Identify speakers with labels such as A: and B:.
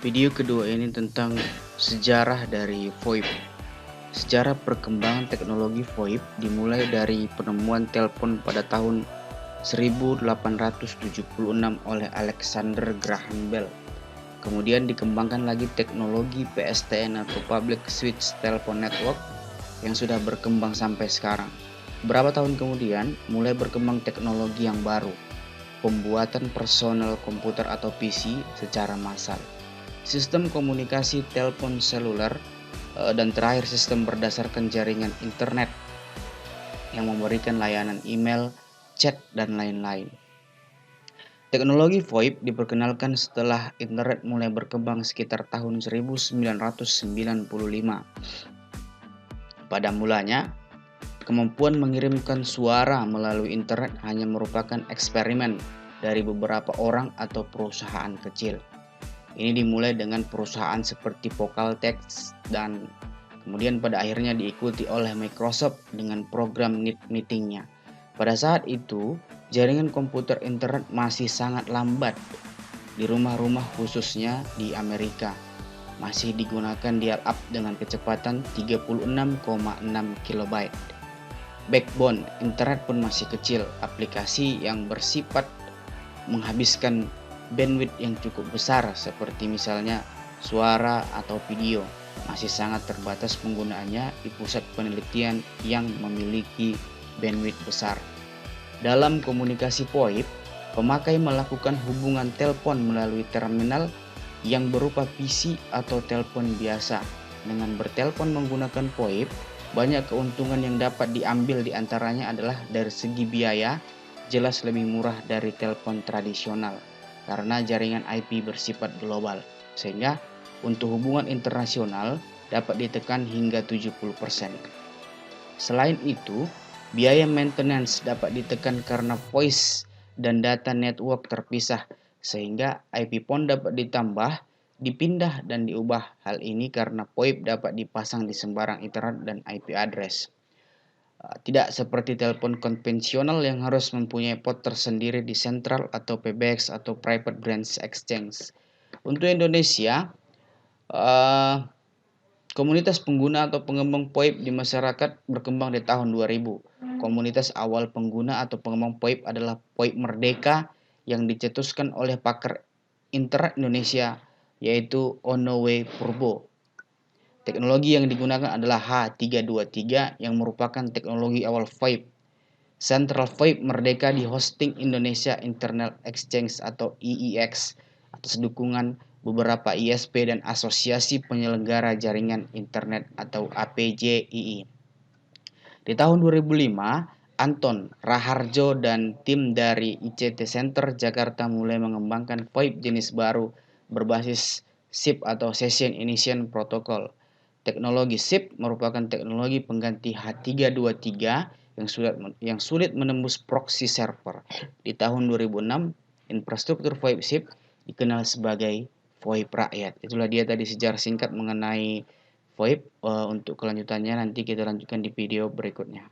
A: Video kedua ini tentang sejarah dari VoIP. Sejarah perkembangan teknologi VoIP dimulai dari penemuan telepon pada tahun 1876 oleh Alexander Graham Bell. Kemudian dikembangkan lagi teknologi PSTN atau Public Switch Telephone Network yang sudah berkembang sampai sekarang. Beberapa tahun kemudian mulai berkembang teknologi yang baru, pembuatan personal komputer atau PC secara massal, sistem komunikasi telepon seluler, dan terakhir sistem berdasarkan jaringan internet yang memberikan layanan email, chat, dan lain-lain. Teknologi VoIP diperkenalkan setelah internet mulai berkembang sekitar tahun 1995. Pada mulanya, kemampuan mengirimkan suara melalui internet hanya merupakan eksperimen dari beberapa orang atau perusahaan kecil. Ini dimulai dengan perusahaan seperti Vocaltext dan kemudian pada akhirnya diikuti oleh Microsoft dengan program Net Meeting-nya. Pada saat itu, jaringan komputer internet masih sangat lambat di rumah-rumah khususnya di Amerika. Masih digunakan dial-up dengan kecepatan 36,6 KB. Backbone internet pun masih kecil, aplikasi yang bersifat menghabiskan bandwidth yang cukup besar seperti misalnya suara atau video masih sangat terbatas penggunaannya di pusat penelitian yang memiliki bandwidth besar. Dalam komunikasi VoIP, pemakai melakukan hubungan telepon melalui terminal yang berupa PC atau telepon biasa. Dengan bertelepon menggunakan VoIP, banyak keuntungan yang dapat diambil diantaranya adalah dari segi biaya, jelas lebih murah dari telepon tradisional karena jaringan IP bersifat global, sehingga untuk hubungan internasional dapat ditekan hingga 70%. Selain itu, biaya maintenance dapat ditekan karena voice dan data network terpisah, sehingga IP phone dapat ditambah, dipindah, dan diubah. Hal ini karena VoIP dapat dipasang di sembarang internet dan IP address. Tidak seperti telepon konvensional yang harus mempunyai port tersendiri di central atau PBX atau private branch exchange. Untuk Indonesia, komunitas pengguna atau pengembang VoIP di masyarakat berkembang di tahun 2000. Komunitas awal pengguna atau pengembang VoIP adalah VoIP Merdeka yang dicetuskan oleh pakar internet Indonesia yaitu Onowe Purbo. Teknologi yang digunakan adalah H323 yang merupakan teknologi awal VoIP. Central VoIP Merdeka di hosting Indonesia Internet Exchange atau IIX atas dukungan beberapa ISP dan Asosiasi Penyelenggara Jaringan Internet atau APJII. Di tahun 2005, Anton Raharjo dan tim dari ICT Center Jakarta mulai mengembangkan VoIP jenis baru berbasis SIP atau Session Initiation Protocol. Teknologi SIP merupakan teknologi pengganti H323 yang sulit menembus proxy server. Di tahun 2006, infrastruktur VoIP SIP dikenal sebagai VoIP rakyat. Itulah dia tadi sejarah singkat mengenai VoIP. Untuk kelanjutannya nanti kita lanjutkan di video berikutnya.